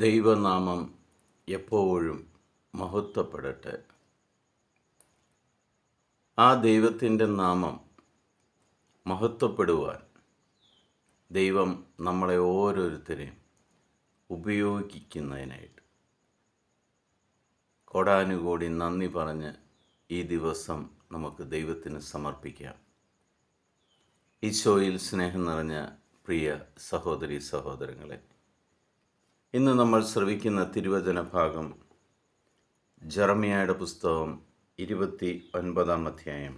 ദൈവനാമം എപ്പോഴും മഹത്വപ്പെടട്ടെ. ആ ദൈവത്തിൻ്റെ നാമം മഹത്വപ്പെടുവാൻ ദൈവം നമ്മളെ ഓരോരുത്തരെയും ഉപയോഗിക്കുന്നതിനായിട്ട് കോടാനുകോടി നന്ദി പറഞ്ഞ് ഈ ദിവസം നമുക്ക് ദൈവത്തിന് സമർപ്പിക്കാം. ഈശോയിൽ സ്നേഹം നിറഞ്ഞ പ്രിയ സഹോദരി സഹോദരങ്ങളെ, ഇന്ന് നമ്മൾ ശ്രവിക്കുന്ന തിരുവചന ഭാഗം ജെറമ്യായുടെ പുസ്തകം 29-ാം അധ്യായം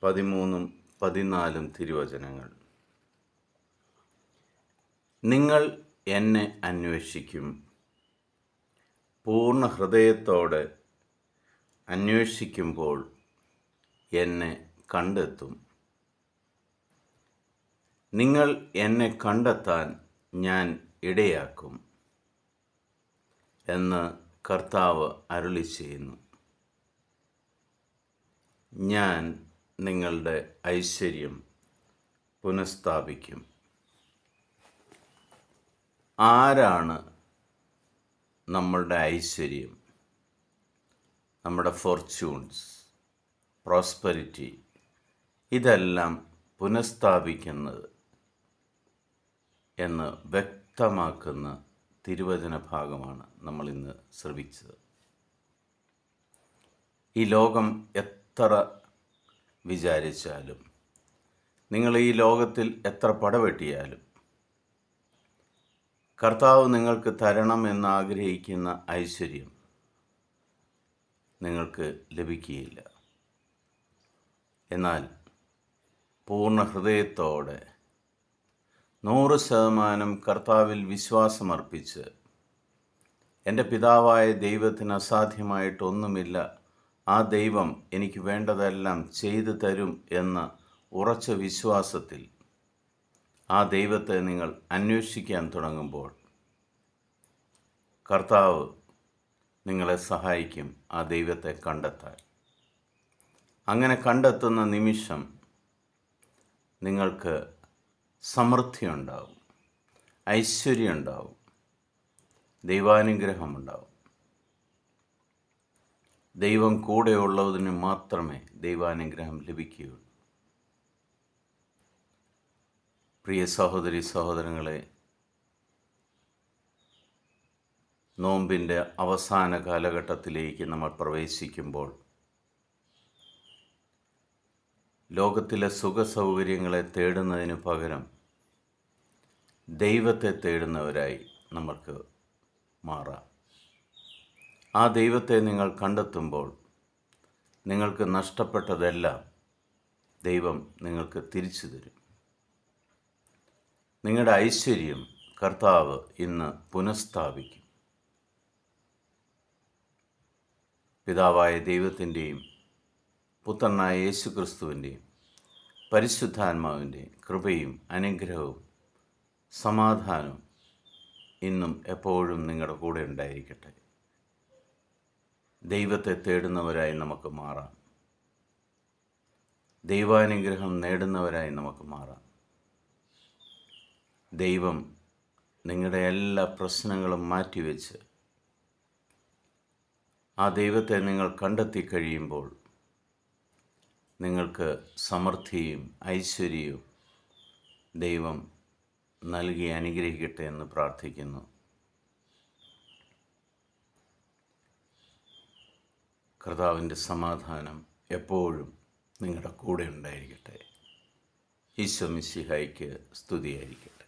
13-14 തിരുവചനങ്ങൾ. നിങ്ങൾ എന്നെ അന്വേഷിക്കും, പൂർണ്ണ ഹൃദയത്തോടെ അന്വേഷിക്കുമ്പോൾ എന്നെ കണ്ടെത്തും. നിങ്ങൾ എന്നെ കണ്ടെത്താൻ ഞാൻ ഇടയാക്കും എന്ന് കർത്താവ് അരുളി ചെയ്യുന്നു. ഞാൻ നിങ്ങളുടെ ഐശ്വര്യം പുനഃസ്ഥാപിക്കും. ആരാണ് നമ്മളുടെ ഐശ്വര്യം, നമ്മുടെ ഫോർച്യൂൺസ്, പ്രോസ്പെരിറ്റി ഇതെല്ലാം പുനഃസ്ഥാപിക്കുന്നത് എന്ന് വ്യക്തമാക്കുന്ന തിരുവചന ഭാഗമാണ് നമ്മൾ ഇന്ന് ശ്രവിച്ചത്. ഈ ലോകം എത്ര വിചാരിച്ചാലും, നിങ്ങൾ ഈ ലോകത്തിൽ എത്ര പടവെട്ടിയാലും, കർത്താവ് നിങ്ങൾക്ക് തരണം എന്നാഗ്രഹിക്കുന്ന ഐശ്വര്യം നിങ്ങൾക്ക് ലഭിക്കുകയില്ല. എന്നാൽ പൂർണ്ണ ഹൃദയത്തോടെ 100% കർത്താവിൽ വിശ്വാസമർപ്പിച്ച്, എൻ്റെ പിതാവായ ദൈവത്തിന് അസാധ്യമായിട്ടൊന്നുമില്ല, ആ ദൈവം എനിക്ക് വേണ്ടതെല്ലാം ചെയ്തു തരും എന്ന ഉറച്ച വിശ്വാസത്തിൽ ആ ദൈവത്തെ നിങ്ങൾ അന്വേഷിക്കാൻ തുടങ്ങുമ്പോൾ കർത്താവ് നിങ്ങളെ സഹായിക്കും ആ ദൈവത്തെ കണ്ടെത്താൻ. അങ്ങനെ കണ്ടെത്തുന്ന നിമിഷം നിങ്ങൾക്ക് സമൃദ്ധി ഉണ്ടാവും, ഐശ്വര്യം ഉണ്ടാവും, ദൈവാനുഗ്രഹമുണ്ടാവും. ദൈവം കൂടെയുള്ളതിന് മാത്രമേ ദൈവാനുഗ്രഹം ലഭിക്കുകയുള്ളൂ. പ്രിയ സഹോദരി സഹോദരങ്ങളെ, നോമ്പിൻ്റെ അവസാന കാലഘട്ടത്തിലേക്ക് നമ്മൾ പ്രവേശിക്കുമ്പോൾ ലോകത്തിലെ സുഖസൗകര്യങ്ങളെ തേടുന്നതിന് പകരം ദൈവത്തെ തേടുന്നവരായി നമുക്ക് മാറാം. ആ ദൈവത്തെ നിങ്ങൾ കണ്ടെത്തുമ്പോൾ നിങ്ങൾക്ക് നഷ്ടപ്പെട്ടതെല്ലാം ദൈവം നിങ്ങൾക്ക് തിരിച്ചു തരും. നിങ്ങളുടെ ഐശ്വര്യം കർത്താവ് ഇന്ന് പുനഃസ്ഥാപിക്കും. പിതാവായ ദൈവത്തിൻ്റെയും പുത്രനായ യേശുക്രിസ്തുവിൻ്റെയും പരിശുദ്ധാത്മാവിൻ്റെയും കൃപയും അനുഗ്രഹവും സമാധാനവും ഇന്നും എപ്പോഴും നിങ്ങളുടെ കൂടെ ഉണ്ടായിരിക്കട്ടെ. ദൈവത്തെ തേടുന്നവരായി നമുക്ക് മാറാം. ദൈവാനുഗ്രഹം നേടുന്നവരായി നമുക്ക് മാറാം. ദൈവം നിങ്ങളുടെ എല്ലാ പ്രശ്നങ്ങളും മാറ്റിവെച്ച് ആ ദൈവത്തെ നിങ്ങൾ കണ്ടെത്തി കഴിയുമ്പോൾ നിങ്ങൾക്ക് സമൃദ്ധിയും ഐശ്വര്യവും ദൈവം നൽകി അനുഗ്രഹിക്കട്ടെ എന്ന് പ്രാർത്ഥിക്കുന്നു. കർത്താവിൻ്റെ സമാധാനം എപ്പോഴും നിങ്ങളുടെ കൂടെ ഉണ്ടായിരിക്കട്ടെ. ഈശോ മിശിഹായ്ക്ക് സ്തുതിയായിരിക്കട്ടെ.